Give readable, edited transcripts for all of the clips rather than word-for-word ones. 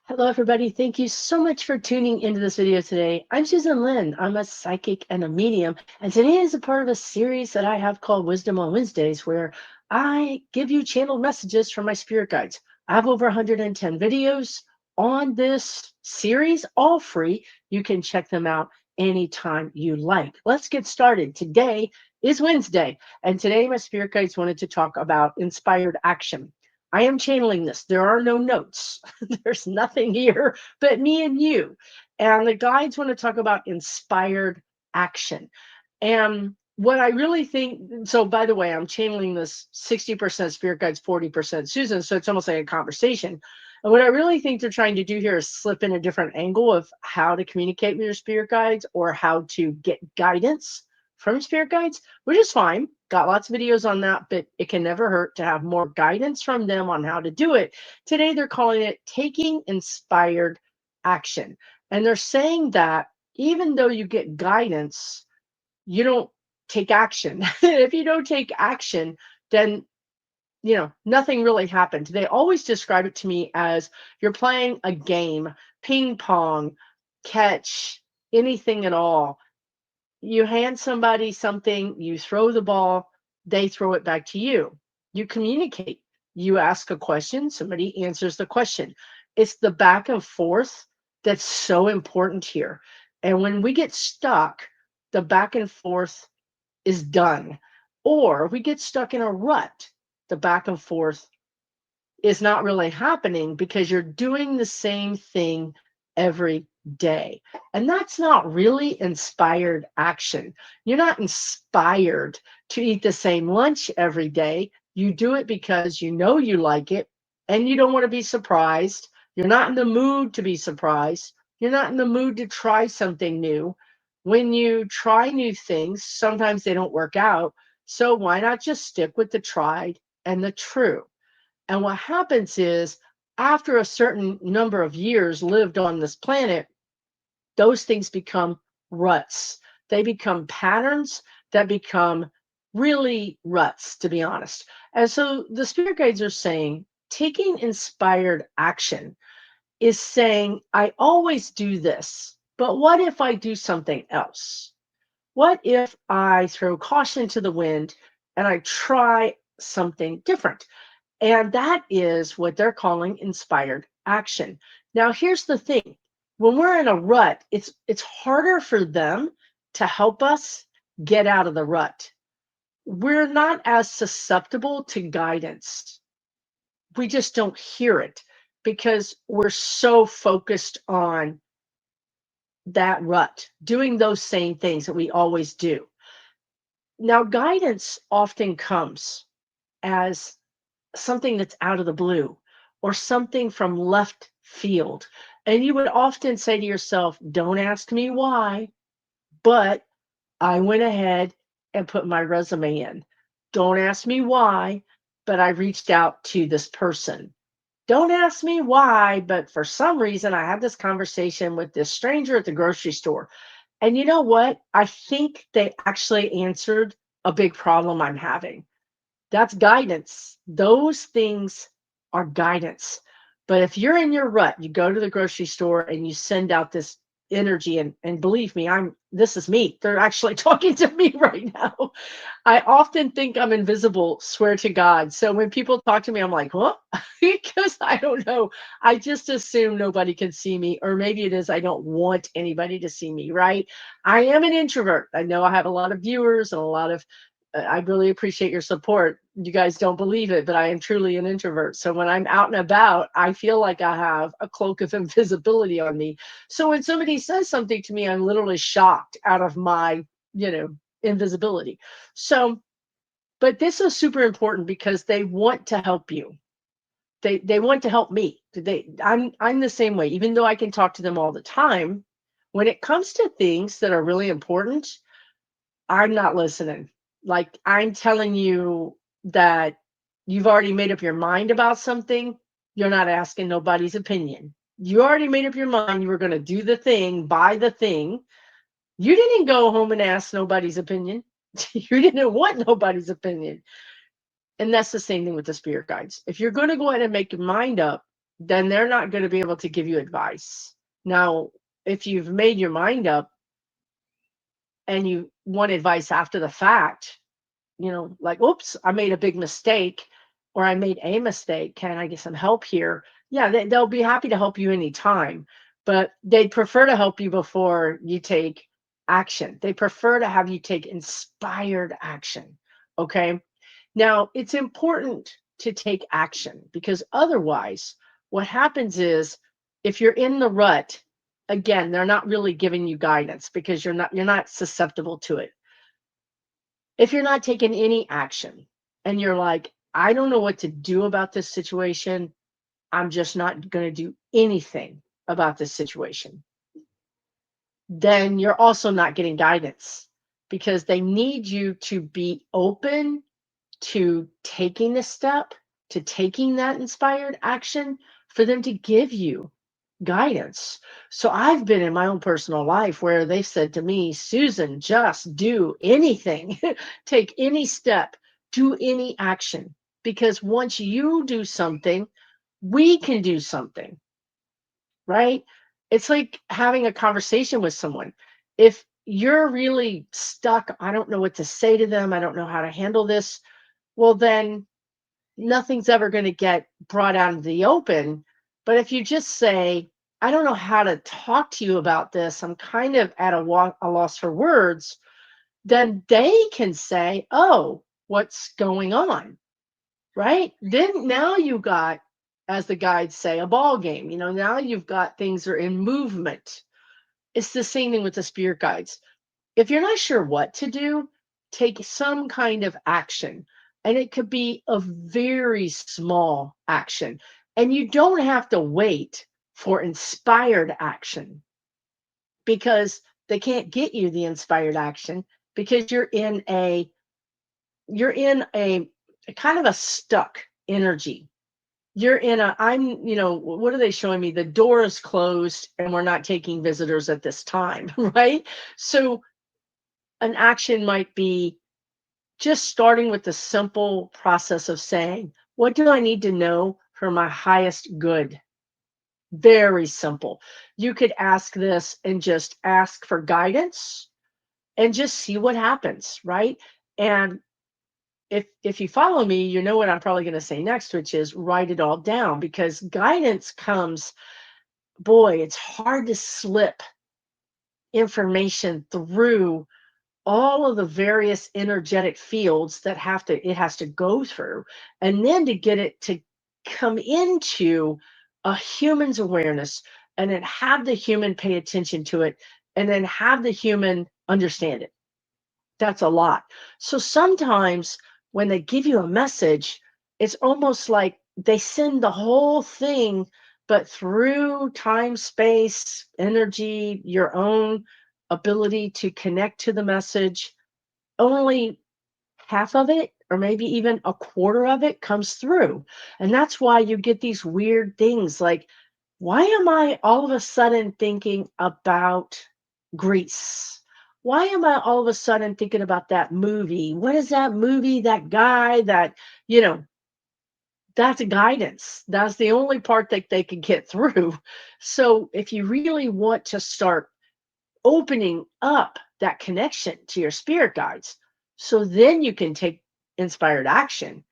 Hello, everybody. Thank you so much for tuning into this video today. I'm Susan Lynn. I'm a psychic and a medium, and today is a part of a series that I have called Wisdom on Wednesdays, where I give you channeled messages from my spirit guides. I have over 110 videos on this series, all free. You can check them out anytime you like. Let's get started. Today is Wednesday, and today my spirit guides wanted to talk about inspired action. I am channeling this. There are no notes. There's nothing here but me and you. And the guides want to talk about inspired action. And what I really think, so by the way, I'm channeling this 60% spirit guides, 40% Susan. So it's almost like a conversation. And what I really think they're trying to do here is slip in a different angle of how to communicate with your spirit guides or how to get guidance from spirit guides, which is fine. Got lots of videos on that, but it can never hurt to have more guidance from them on how to do it. Today, they're calling it taking inspired action. And they're saying that even though you get guidance, you don't take action. If you don't take action, then nothing really happened. They always describe it to me as you're playing a game, ping pong, catch, anything at all. You hand somebody something, you throw the ball, they throw it back to you. You communicate. You ask a question, somebody answers the question. It's the back and forth that's so important here. And when we get stuck, the back and forth is done. Or we get stuck in a rut, the back and forth is not really happening because you're doing the same thing every day. And that's not really inspired action. You're not inspired to eat the same lunch every day. You do it because you know you like it and you don't want to be surprised. You're not in the mood to be surprised. You're not in the mood to try something new. When you try new things, sometimes they don't work out. So why not just stick with the tried and the true? And what happens is, after a certain number of years lived on this planet, those things become ruts. They become patterns that become really ruts, to be honest. And so the spirit guides are saying taking inspired action is saying, I always do this, but what if I do something else? What if I throw caution to the wind and I try something different? And that is what they're calling inspired action. Now, here's the thing. When we're in a rut, it's harder for them to help us get out of the rut. We're not as susceptible to guidance. We just don't hear it because we're so focused on that rut, doing those same things that we always do. Now, guidance often comes as something that's out of the blue or something from left field. And you would often say to yourself, don't ask me why, but I went ahead and put my resume in. Don't ask me why, but I reached out to this person. Don't ask me why, but for some reason I had this conversation with this stranger at the grocery store. And you know what? I think they actually answered a big problem I'm having. That's guidance. Those things are guidance. But if you're in your rut, you go to the grocery store and you send out this energy and believe me, this is me. They're actually talking to me right now. I often think I'm invisible, swear to God. So when people talk to me, I'm like, what? Because I don't know. I just assume nobody can see me, or maybe it is I don't want anybody to see me, right? I am an introvert. I know I have a lot of viewers and a lot of I really appreciate your support. You guys don't believe it, but I am truly an introvert. So when I'm out and about, I feel like I have a cloak of invisibility on me. So when somebody says something to me, I'm literally shocked out of my, invisibility. So, but this is super important because they want to help you. They want to help me. I'm the same way. Even though I can talk to them all the time, when it comes to things that are really important, I'm not listening. Like, I'm telling you that you've already made up your mind about something. You're not asking nobody's opinion. You already made up your mind you were going to do the thing, buy the thing. You didn't go home and ask nobody's opinion. You didn't want nobody's opinion. And that's the same thing with the spirit guides. If you're going to go ahead and make your mind up, then they're not going to be able to give you advice. Now, if you've made your mind up and you want advice after the fact, like, oops, I made a big mistake or I made a mistake. Can I get some help here? Yeah, they'll be happy to help you anytime, but they'd prefer to help you before you take action. They prefer to have you take inspired action. Okay. Now, it's important to take action because otherwise, what happens is if you're in the rut, again, they're not really giving you guidance because you're not susceptible to it. If you're not taking any action and you're like, I don't know what to do about this situation, I'm just not going to do anything about this situation, then you're also not getting guidance because they need you to be open to taking the step, to taking that inspired action for them to give you guidance. So I've been in my own personal life where they said to me, Susan, just do anything, take any step, do any action. Because once you do something, we can do something, right? It's like having a conversation with someone. If you're really stuck, I don't know what to say to them, I don't know how to handle this, well, then nothing's ever going to get brought out into the open. But if you just say, I don't know how to talk to you about this, I'm kind of at a loss for words, then they can say, oh, what's going on? Right? Then now you got, as the guides say, a ball game. Now you've got things are in movement. It's the same thing with the spirit guides. If you're not sure what to do, take some kind of action. And it could be a very small action. And you don't have to wait for inspired action because they can't get you the inspired action because you're in a kind of a stuck energy. You're in a what are they showing me? The door is closed and we're not taking visitors at this time, right? So an action might be just starting with the simple process of saying, what do I need to know for my highest good? Very simple. You could ask this and just ask for guidance and just see what happens, right? And if you follow me, you know what I'm probably going to say next, which is write it all down because guidance comes, boy, it's hard to slip information through all of the various energetic fields that it has to go through, and then to get it to come into a human's awareness and then have the human pay attention to it and then have the human understand it. That's a lot. So sometimes when they give you a message, it's almost like they send the whole thing, but through time, space, energy, your own ability to connect to the message, only half of it or maybe even a quarter of it comes through. And that's why you get these weird things like, why am I all of a sudden thinking about Greece? Why am I all of a sudden thinking about that movie? What is that movie? That guy that, you know, that's guidance. That's the only part that they can get through. So if you really want to start opening up that connection to your spirit guides, so then you can take inspired action,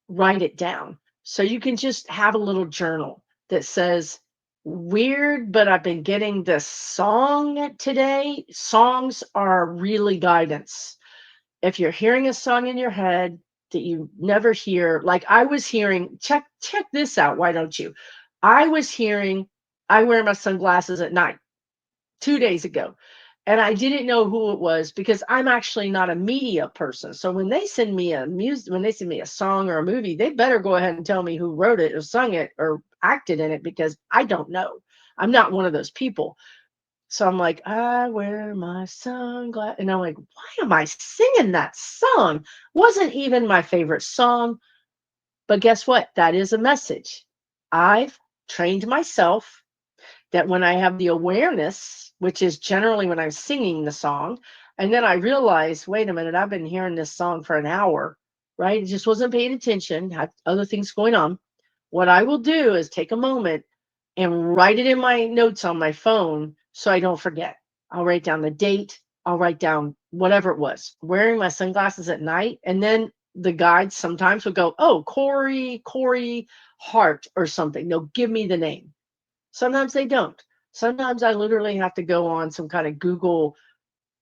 write it down. So you can just have a little journal that says, weird, but I've been getting this song today. Songs are really guidance. If you're hearing a song in your head that you never hear, like I was hearing, check this out, why don't you? I was hearing, I wear my sunglasses at night 2 days ago. And I didn't know who it was because I'm actually not a media person. So when they send me when they send me a song or a movie, they better go ahead and tell me who wrote it or sung it or acted in it because I don't know. I'm not one of those people. So I'm like, I wear my sunglasses. And I'm like, why am I singing that song? Wasn't even my favorite song. But guess what? That is a message. I've trained myself that when I have the awareness, which is generally when I'm singing the song, and then I realize, wait a minute, I've been hearing this song for an hour, right? It just wasn't paying attention, had other things going on. what I will do is take a moment and write it in my notes on my phone so I don't forget. I'll write down the date, I'll write down whatever it was, wearing my sunglasses at night. And then the guides sometimes will go, oh, Corey Hart or something. They'll give me the name. Sometimes they don't. Sometimes I literally have to go on some kind of Google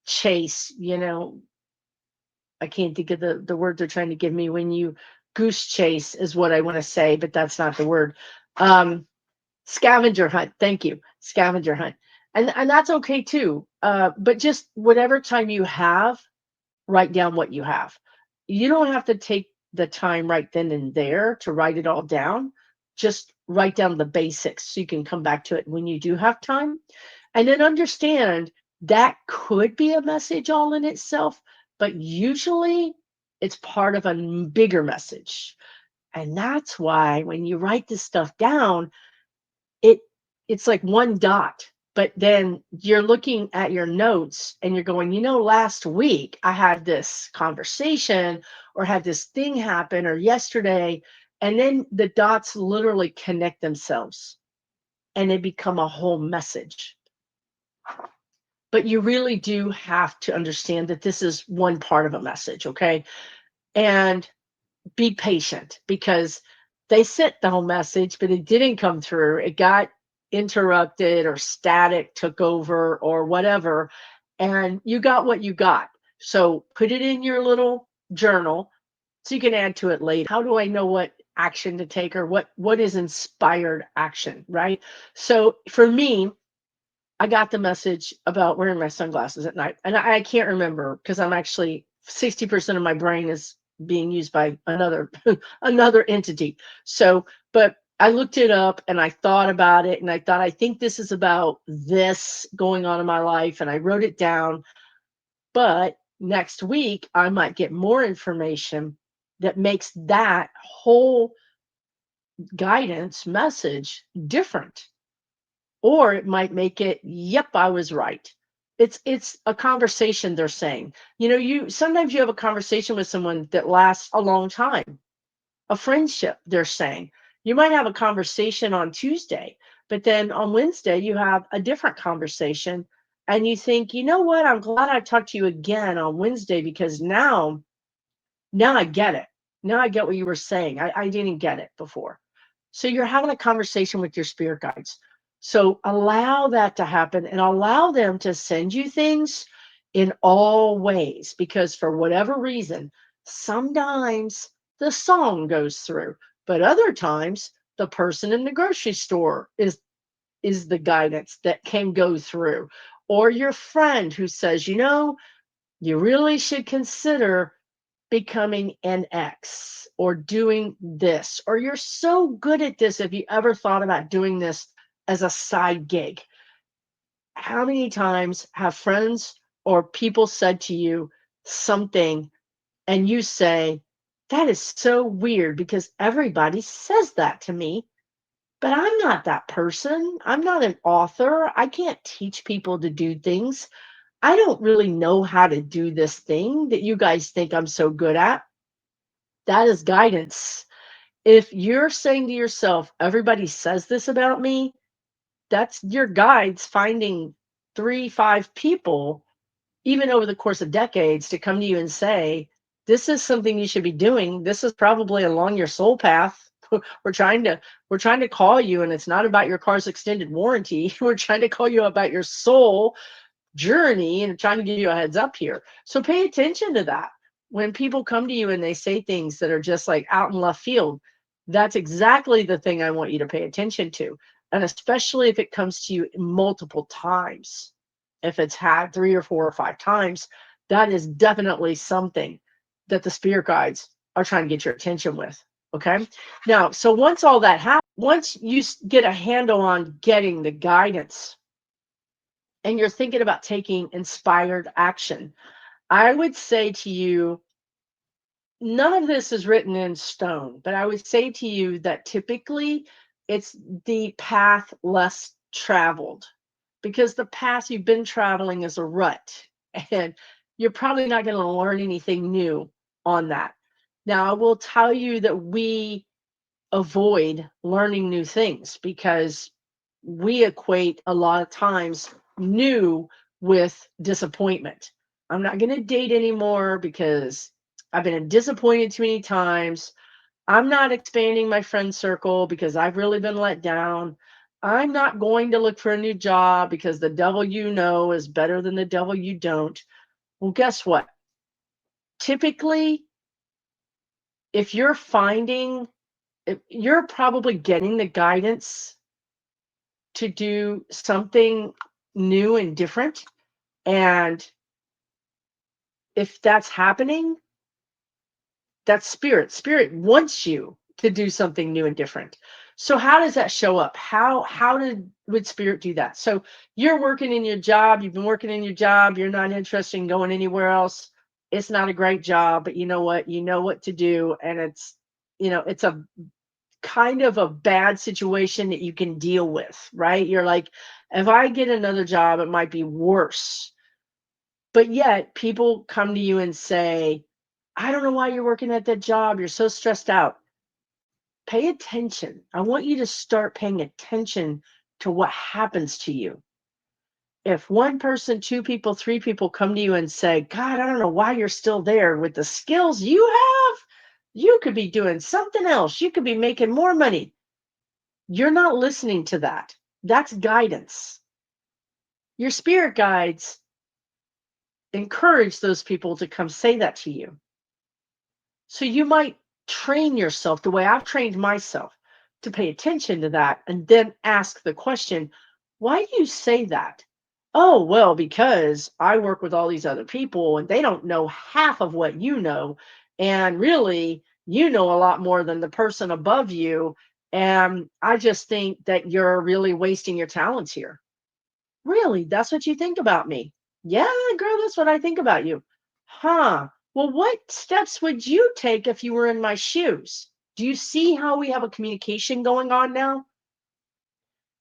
chase, I can't think of the word they're trying to give me when you goose chase is what I want to say, but that's not the word. Um, Scavenger hunt. Thank you. Scavenger hunt. And that's okay too. But just whatever time you have, write down what you have. You don't have to take the time right then and there to write it all down. Just write down the basics so you can come back to it when you do have time. And then understand that could be a message all in itself, but usually it's part of a bigger message. And that's why when you write this stuff down, it it's like one dot, but then you're looking at your notes and you're going, last week I had this conversation or had this thing happen or yesterday, and then the dots literally connect themselves and they become a whole message. But you really do have to understand that this is one part of a message, okay? And be patient because they sent the whole message, but it didn't come through. It got interrupted or static took over or whatever. And you got what you got. So put it in your little journal so you can add to it later. How do I know what action to take or what is inspired action, right? So for me, I got the message about wearing my sunglasses at night. And I can't remember because I'm actually 60% of my brain is being used by another another entity. So, but I looked it up and I thought about it and I thought I think this is about this going on in my life and I wrote it down. But next week I might get more information that makes that whole guidance message different, or it might make it, yep, I was right. It's a conversation they're saying. You sometimes you have a conversation with someone that lasts a long time, a friendship, they're saying. You might have a conversation on Tuesday, but then on Wednesday you have a different conversation and you think, you know what, I'm glad I talked to you again on Wednesday because now I get it. Now I get what you were saying. I didn't get it before. So you're having a conversation with your spirit guides. So allow that to happen and allow them to send you things in all ways because for whatever reason, sometimes the song goes through, but other times the person in the grocery store is the guidance that can go through, or your friend who says, you really should consider becoming an X or doing this, or you're so good at this. If you ever thought about doing this as a side gig, how many times have friends or people said to you something and you say, that is so weird because everybody says that to me, but I'm not that person. I'm not an author. I can't teach people to do things. I don't really know how to do this thing that you guys think I'm so good at. That is guidance. If you're saying to yourself, everybody says this about me, that's your guides finding 3, 5 people, even over the course of decades, to come to you and say, this is something you should be doing. This is probably along your soul path. We're trying to we're trying to call you, and it's not about your car's extended warranty. We're trying to call you about your soul journey and trying to give you a heads up here. So pay attention to that. When people come to you and they say things that are just like out in left field, that's exactly the thing I want you to pay attention to. And especially if it comes to you multiple times, if it's had 3 or 4 or 5 times, that is definitely something that the spirit guides are trying to get your attention with. Okay. Now, so once all that happens, once you get a handle on getting the guidance, and you're thinking about taking inspired action, I would say to you, none of this is written in stone, but I would say to you that typically it's the path less traveled because the path you've been traveling is a rut and you're probably not going to learn anything new on that. Now, I will tell you that we avoid learning new things because we equate a lot of times new with disappointment. I'm not going to date anymore because I've been disappointed too many times. I'm not expanding my friend circle because I've really been let down. I'm not going to look for a new job because the devil you know is better than the devil you don't. Well, guess what? Typically, if you're finding, if you're probably getting the guidance to do something new and different. And if that's happening, that's spirit. Spirit wants you to do something new and different. So how does that show up? Would spirit do that? So you're working in your job, you've been working in your job, you're not interested in going anywhere else. It's not a great job, but you know what? You know what to do. And it's a kind of a bad situation that you can deal with, right? You're like, if I get another job, it might be worse. But yet people come to you and say, I don't know why you're working at that job. You're so stressed out. Pay attention. I want you to start paying attention to what happens to you. If one person, two people, three people come to you and say, God, I don't know why you're still there with the skills you have, you could be doing something else. You could be making more money. You're not listening to that. That's guidance. Your spirit guides encourage those people to come say that to you. So you might train yourself the way I've trained myself to pay attention to that and then ask the question, why do you say that? Oh, well, because I work with all these other people and they don't know half of what you know. And really, you know a lot more than the person above you. And I just think that you're really wasting your talents here. Really? That's what you think about me? Yeah, girl, that's what I think about you. Huh. Well, what steps would you take if you were in my shoes? Do you see how we have a communication going on now?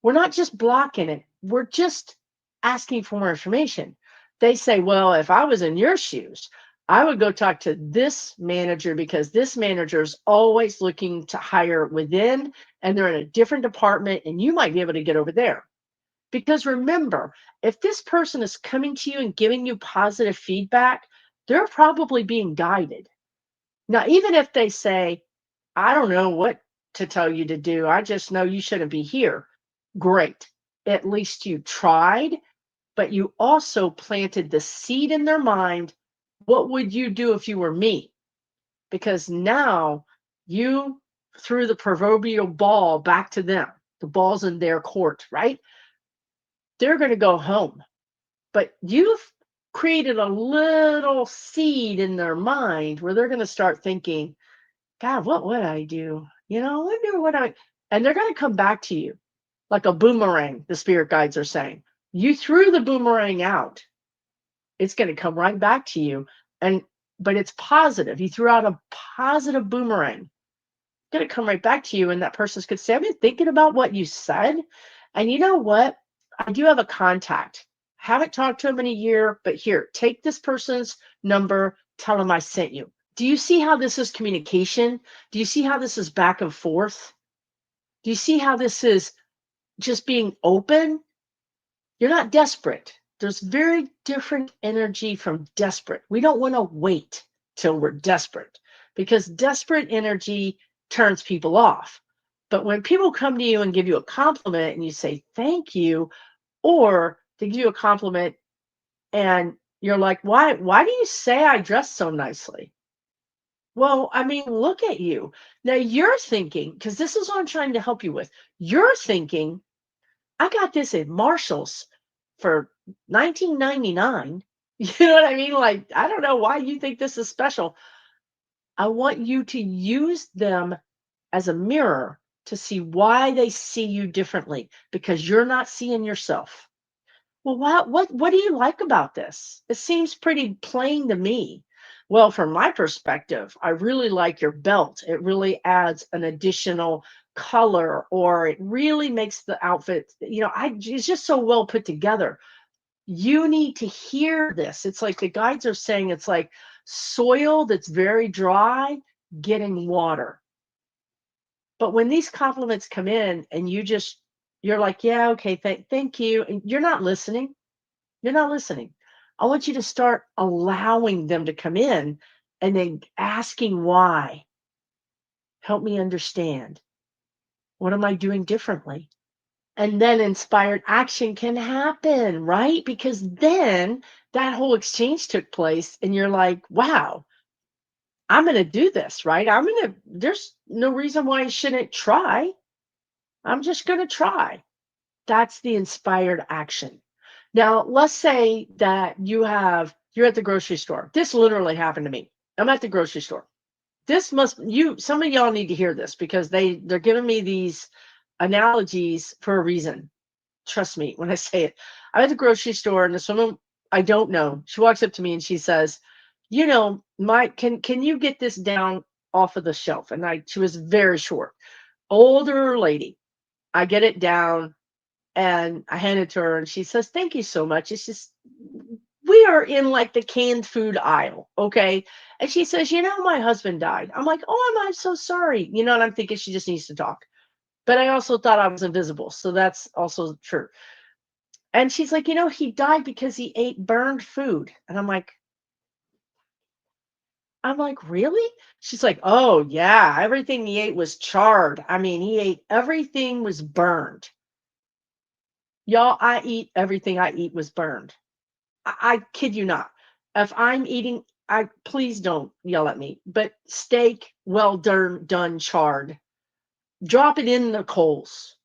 We're not just blocking it, we're just asking for more information. They say, well, if I was in your shoes, I would go talk to this manager because this manager is always looking to hire within and they're in a different department and you might be able to get over there. Because remember, if this person is coming to you and giving you positive feedback, they're probably being guided. Now, even if they say, I don't know what to tell you to do, I just know you shouldn't be here. Great. At least you tried, but you also planted the seed in their mind. What would you do if you were me? Because now you threw the proverbial ball back to them. The ball's in their court, right? They're going to go home. But you've created a little seed in their mind where they're going to start thinking, God, what would I do? I wonder what and they're going to come back to you like a boomerang, the spirit guides are saying. You threw the boomerang out. It's going to come right back to you. But it's positive. You threw out a positive boomerang. It's going to come right back to you. And that person's going to say, I've been thinking about what you said. And you know what? I do have a contact. Haven't talked to him in a year, but here, take this person's number, tell him I sent you. Do you see how this is communication? Do you see how this is back and forth? Do you see how this is just being open? You're not desperate. There's very different energy from desperate. We don't want to wait till we're desperate because desperate energy turns people off. But when people come to you and give you a compliment and you say, thank you, or they give you a compliment and you're like, why do you say I dress so nicely? Well, I mean, look at you. Now you're thinking, because this is what I'm trying to help you with. You're thinking, I got this at Marshall's for 1999. You know what I mean? Like, I don't know why you think this is special. I want you to use them as a mirror to see why they see you differently because you're not seeing yourself. Well, what do you like about this? It seems pretty plain to me. Well, from my perspective, I really like your belt. It really adds an additional color, or it really makes the outfit, it's just so well put together. You need to hear this. It's like the guides are saying it's like soil that's very dry getting water. But when these compliments come in and you're like, yeah, okay, thank you. And you're not listening. You're not listening. I want you to start allowing them to come in and then asking why. Help me understand. What am I doing differently? And then inspired action can happen, right? Because then that whole exchange took place and you're like, wow, I'm going to do this, right? There's no reason why I shouldn't try. I'm just going to try. That's the inspired action. Now, let's say that you're at the grocery store. This literally happened to me. I'm at the grocery store. Some of y'all need to hear this because they're giving me these analogies for a reason. Trust me when I say it. I'm at the grocery store and this woman I don't know, she walks up to me and she says, Mike, can you get this down off of the shelf? And she was very short, older lady. I get it down and I hand it to her and she says, thank you so much. It's just, we are in like the canned food aisle. Okay. And she says, my husband died. I'm like, oh, I'm so sorry. And I'm thinking she just needs to talk. But I also thought I was invisible. So that's also true. And she's like, he died because he ate burned food. And I'm like, really? She's like, oh yeah, everything he ate was charred. I mean, he ate everything was burned. Y'all, everything I eat was burned. I kid you not. If I'm eating, please don't yell at me, but steak, well done, charred. Drop it in the coals.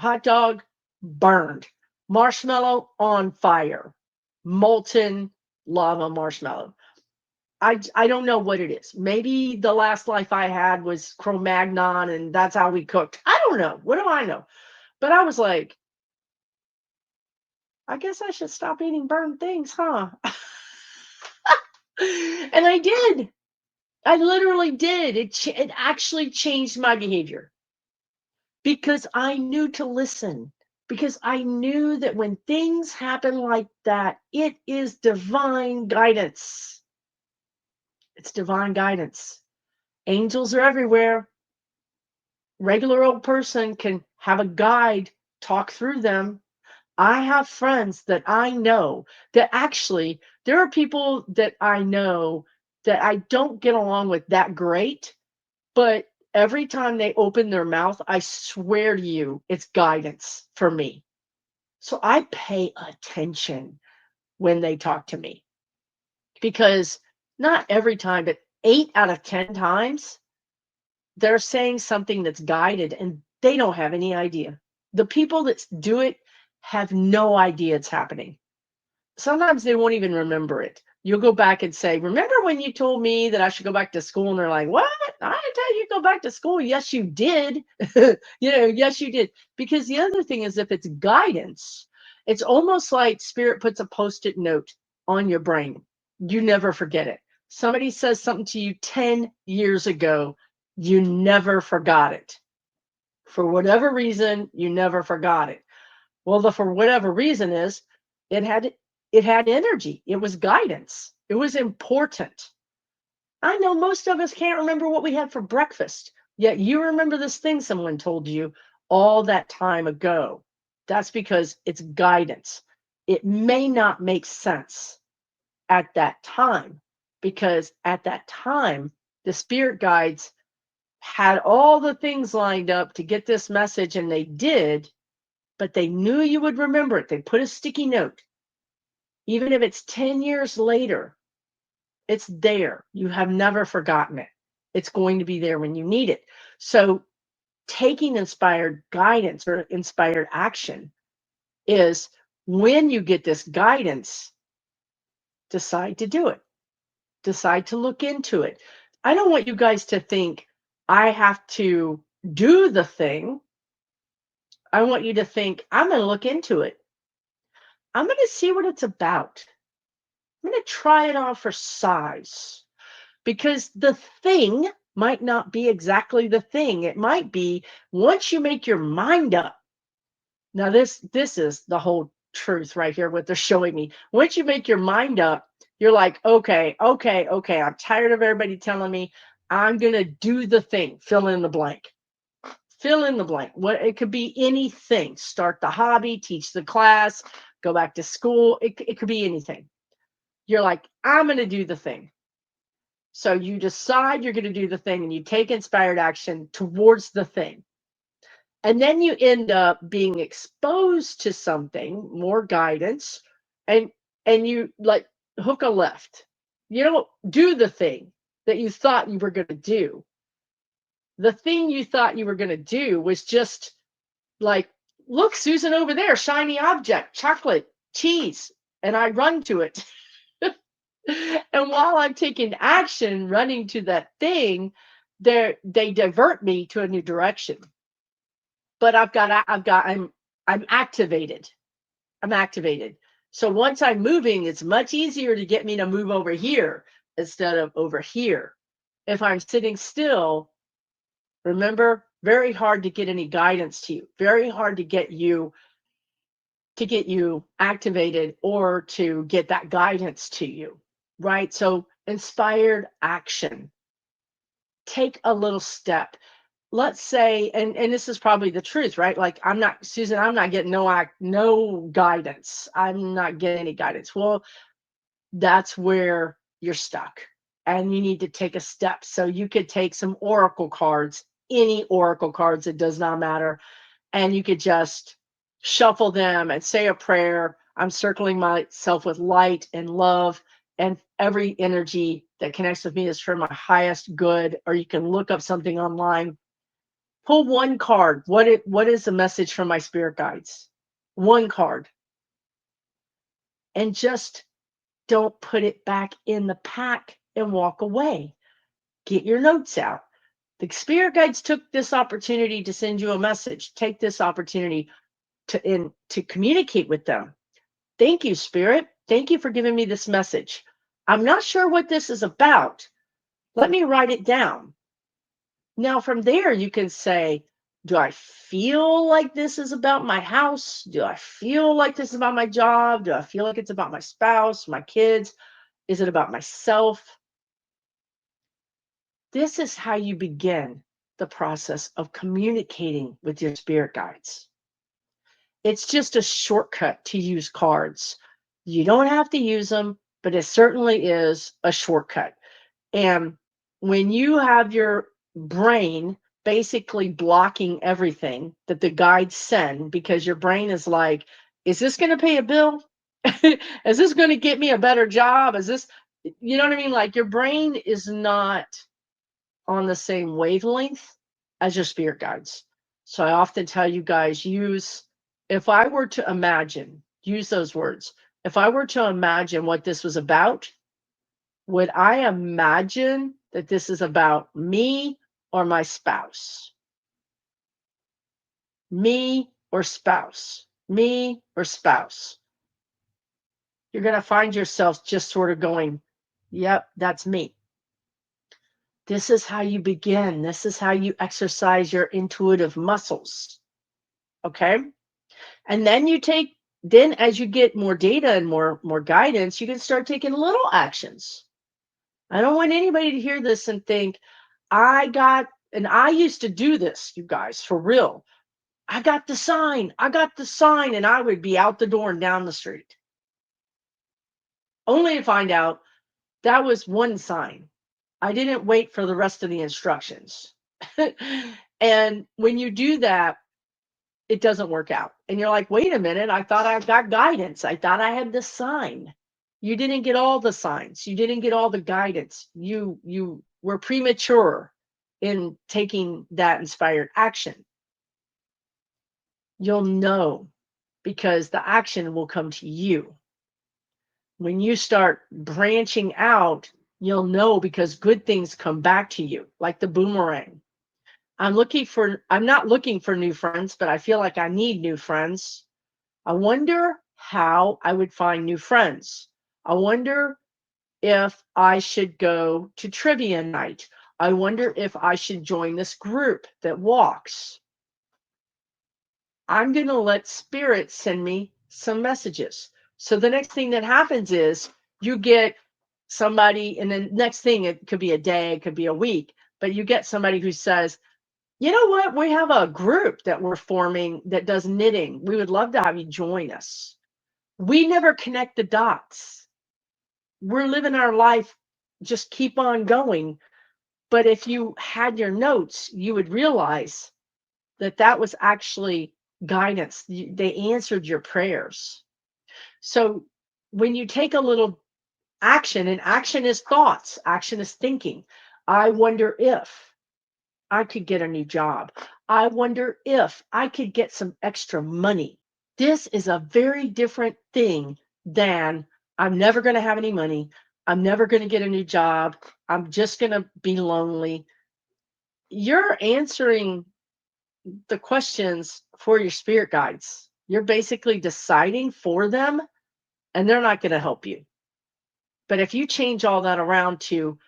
Hot dog, burned. Marshmallow on fire. Molten lava marshmallow. I don't know what it is. Maybe the last life I had was Cro-Magnon and that's how we cooked. I don't know. What do I know? But I was like, I guess I should stop eating burned things, huh? And I did. I literally did. It actually changed my behavior because I knew to listen. Because I knew that when things happen like that, it is divine guidance. It's divine guidance. Angels are everywhere. Regular old person can have a guide talk through them. I have friends that I know that actually, there are people that I know that I don't get along with that great, but every time they open their mouth, I swear to you, it's guidance for me. So I pay attention when they talk to me because not every time, but 8 out of 10 times, they're saying something that's guided and they don't have any idea. The people that do it have no idea it's happening. Sometimes they won't even remember it. You'll go back and say, remember when you told me that I should go back to school? And they're like, what? I didn't tell you to go back to school. Yes, you did. Yes, you did. Because the other thing is, if it's guidance, it's almost like spirit puts a post-it note on your brain. You never forget it. Somebody says something to you 10 years ago, you never forgot it. For whatever reason, you never forgot it. Well, the for whatever reason is it had energy. It was guidance. It was important. I know most of us can't remember what we had for breakfast, yet you remember this thing someone told you all that time ago. That's because it's guidance. It may not make sense at that time because at that time, the spirit guides had all the things lined up to get this message, and they did, but they knew you would remember it. They put a sticky note. Even if it's 10 years later, it's there. You have never forgotten it. It's going to be there when you need it. So taking inspired guidance or inspired action is when you get this guidance, decide to do it. Decide to look into it. I don't want you guys to think I have to do the thing. I want you to think, I'm going to look into it. I'm going to see what it's about. I'm going to try it on for size because the thing might not be exactly the thing. It might be once you make your mind up. Now, this is the whole truth right here, what they're showing me. Once you make your mind up, you're like, okay. I'm tired of everybody telling me I'm going to do the thing, fill in the blank. fill in the blank. What it could be anything. Start the hobby, teach the class, go back to school. It could be anything. You're like, I'm going to do the thing. So you decide you're going to do the thing and you take inspired action towards the thing. And then you end up being exposed to something, more guidance, and you like hook a left. You don't do the thing that you thought you were going to do. The thing you thought you were going to do was just like, look, Susan over there, shiny object, chocolate, cheese. And I run to it. And while I'm taking action, running to that thing, they divert me to a new direction. But I'm activated. I'm activated. So once I'm moving, it's much easier to get me to move over here instead of over here. If I'm sitting still, remember, very hard to get any guidance to you, very hard to get you activated or to get that guidance to you, right? So inspired action. Take a little step. Let's say, and this is probably the truth, right? Like, I'm not, Susan, I'm not getting no guidance. I'm not getting any guidance. Well, that's where you're stuck and you need to take a step. So you could take some oracle cards, any oracle cards, it does not matter. And you could just shuffle them and say a prayer. I'm circling myself with light and love, and every energy that connects with me is for my highest good. Or you can look up something online. Pull one card. What is the message from my spirit guides? One card. And just don't put it back in the pack and walk away. Get your notes out. The spirit guides took this opportunity to send you a message. Take this opportunity to communicate with them. Thank you, Spirit. Thank you for giving me this message. I'm not sure what this is about. Let me write it down. Now, from there, you can say, do I feel like this is about my house? Do I feel like this is about my job? Do I feel like it's about my spouse, my kids? Is it about myself? This is how you begin the process of communicating with your spirit guides. It's just a shortcut to use cards. You don't have to use them, but it certainly is a shortcut. And when you have your brain basically blocking everything that the guides send, because your brain is like, is this going to pay a bill? Is this going to get me a better job? Is this, you know what I mean? Like, your brain is not on the same wavelength as your spirit guides. So I often tell you guys, if I were to imagine, use those words. If I were to imagine what this was about, would I imagine that this is about me or my spouse? Me or spouse? Me or spouse? You're going to find yourself just sort of going, yep, that's me. This is how you begin. This is how you exercise your intuitive muscles. Okay? And then as you get more data and more guidance, you can start taking little actions. I don't want anybody to hear this and think, I used to do this, you guys, for real. I got the sign, and I would be out the door and down the street. Only to find out that was one sign. I didn't wait for the rest of the instructions. And when you do that, it doesn't work out. And you're like, wait a minute, I thought I got guidance. I thought I had the sign. You didn't get all the signs. You didn't get all the guidance. You were premature in taking that inspired action. You'll know because the action will come to you. When you start branching out, you'll know because good things come back to you, like the boomerang. I'm not looking for new friends, but I feel like I need new friends. I wonder how I would find new friends. I wonder if I should go to trivia night. I wonder if I should join this group that walks. I'm going to let Spirit send me some messages. So the next thing that happens is you get somebody, and the next thing, it could be a day, it could be a week, but you get somebody who says, You know what? We have a group that we're forming that does knitting. We would love to have you join us. We never connect the dots. We're living our life, just keep on going. But if you had your notes, you would realize that that was actually guidance. They answered your prayers. So when you take a little action, and action is thoughts, action is thinking. I wonder if I could get a new job. I wonder if I could get some extra money. This is a very different thing than I'm never going to have any money. I'm never going to get a new job. I'm just going to be lonely. You're answering the questions for your spirit guides. You're basically deciding for them, and they're not going to help you. But if you change all that around to,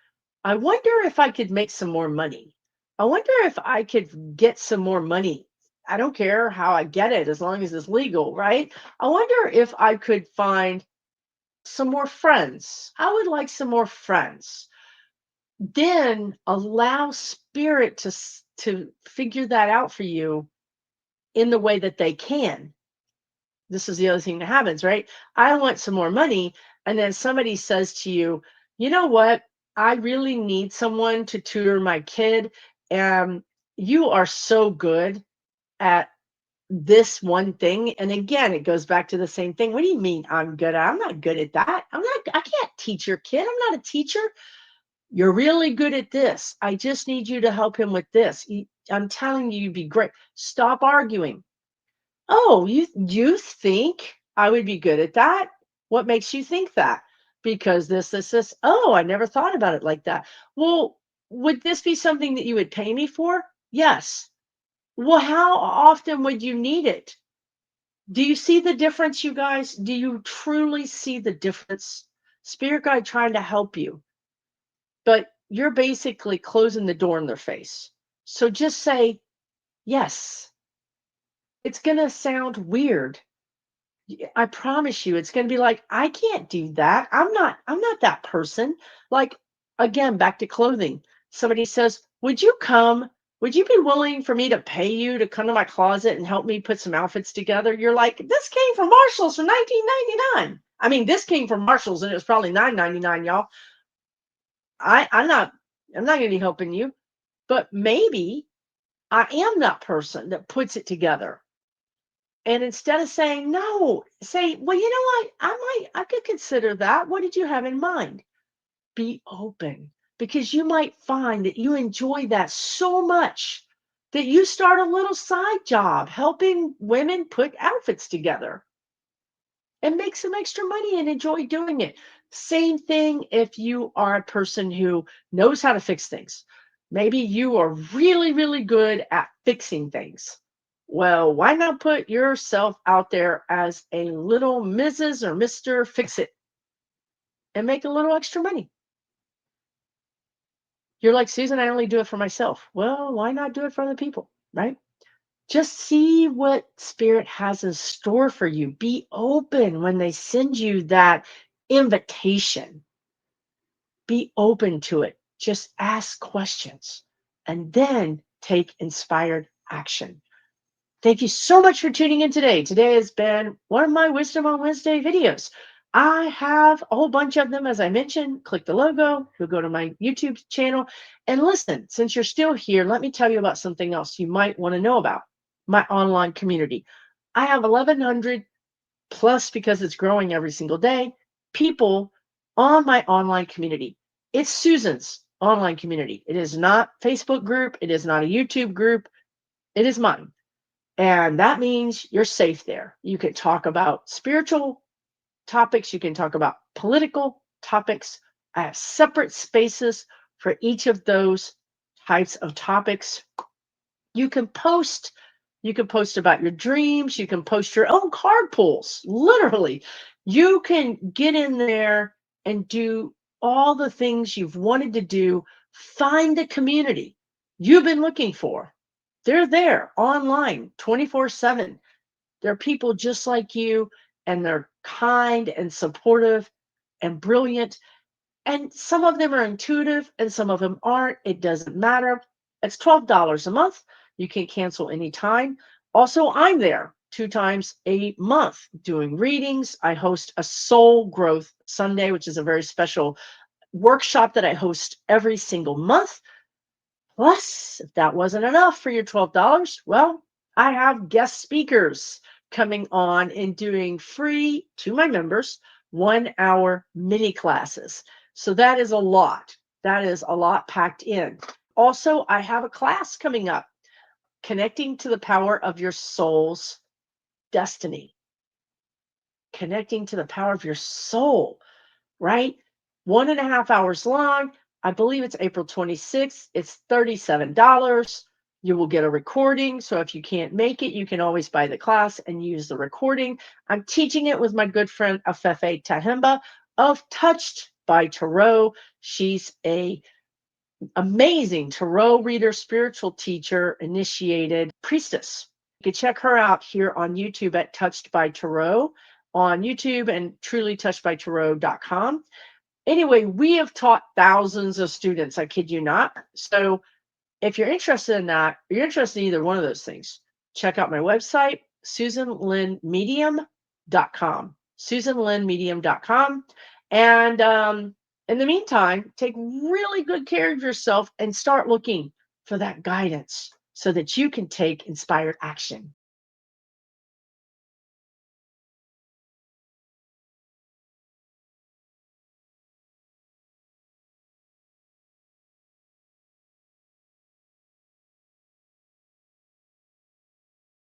I wonder if I could make some more money. I wonder if I could get some more money. I don't care how I get it as long as it's legal, right? I wonder if I could find some more friends. I would like some more friends. Then allow spirit to figure that out for you in the way that they can. This is the other thing that happens, right? I want some more money. And then somebody says to you, you know what? I really need someone to tutor my kid. And you are so good at this one thing. And again, it goes back to the same thing. What do you mean I'm good at? I'm not good at that. I can't teach your kid. I'm not a teacher. You're really good at this. I just need you to help him with this. I'm telling you, you'd be great. Stop arguing. Oh, you think I would be good at that? What makes you think that? Because this. Oh, I never thought about it like that. Well, would this be something that you would pay me for? Yes. Well, how often would you need it? Do you see the difference, you guys? Do you truly see the difference? Spirit guide trying to help you, but you're basically closing the door in their face. So just say yes. It's going to sound weird. I promise you, it's going to be like, I can't do that. I'm not that person. Like, again, back to clothing. Somebody says, would you come? Would you be willing for me to pay you to come to my closet and help me put some outfits together? You're like, this came from Marshalls for 1999. I mean, this came from Marshalls and it was probably 9.99, y'all. I'm not, I'm not going to be helping you, but maybe I am that person that puts it together. And instead of saying no, say, well, you know what? I could consider that. What did you have in mind? Be open because you might find that you enjoy that so much that you start a little side job helping women put outfits together and make some extra money and enjoy doing it. Same thing if you are a person who knows how to fix things. Maybe you are really, really good at fixing things. Well, why not put yourself out there as a little Mrs. or Mr. Fix It and make a little extra money? You're like, Susan, I only do it for myself. Well, why not do it for other people, right? Just see what spirit has in store for you. Be open when they send you that invitation. Be open to it. Just ask questions and then take inspired action. Thank you so much for tuning in today. Today has been one of my Wisdom on Wednesday videos. I have a whole bunch of them, as I mentioned. Click the logo, you'll go to my YouTube channel. And listen, since you're still here, let me tell you about something else you might want to know about my online community. I have 1,100 plus, because it's growing every single day, people on my online community. It's Susan's online community. It is not Facebook group. It is not a YouTube group. It is mine. And that means you're safe there. You can talk about spiritual topics, you can talk about political topics. I have separate spaces for each of those types of topics. You can post. You can post about your dreams. You can post your own card pulls. Literally, you can get in there and do all the things you've wanted to do. Find the community you've been looking for. They're there online 24/7. They're people just like you, and they're kind and supportive and brilliant. And some of them are intuitive and some of them aren't. It doesn't matter. It's $12 a month. You can cancel anytime. Also, I'm there 2 times a month doing readings. I host a Soul Growth Sunday, which is a very special workshop that I host every single month. Plus, if that wasn't enough for your $12, well, I have guest speakers coming on and doing free to my members 1 hour mini classes. So that is a lot. That is a lot packed in. Also, I have a class coming up, connecting to the power of your soul's destiny, connecting to the power of your soul, right? 1.5 hours long. I believe it's April 26th. It's $37. You will get a recording. So if you can't make it, you can always buy the class and use the recording. I'm teaching it with my good friend Afefe Tahemba of Touched by Tarot. She's a amazing tarot reader, spiritual teacher, initiated priestess. You can check her out here on YouTube at Touched by Tarot on YouTube and trulytouchedbytarot.com. Anyway, we have taught thousands of students. I kid you not. So if you're interested in that, or you're interested in either one of those things, check out my website, susanlynnmedium.com. susanlynnmedium.com. And in the meantime, take really good care of yourself and start looking for that guidance so that you can take inspired action.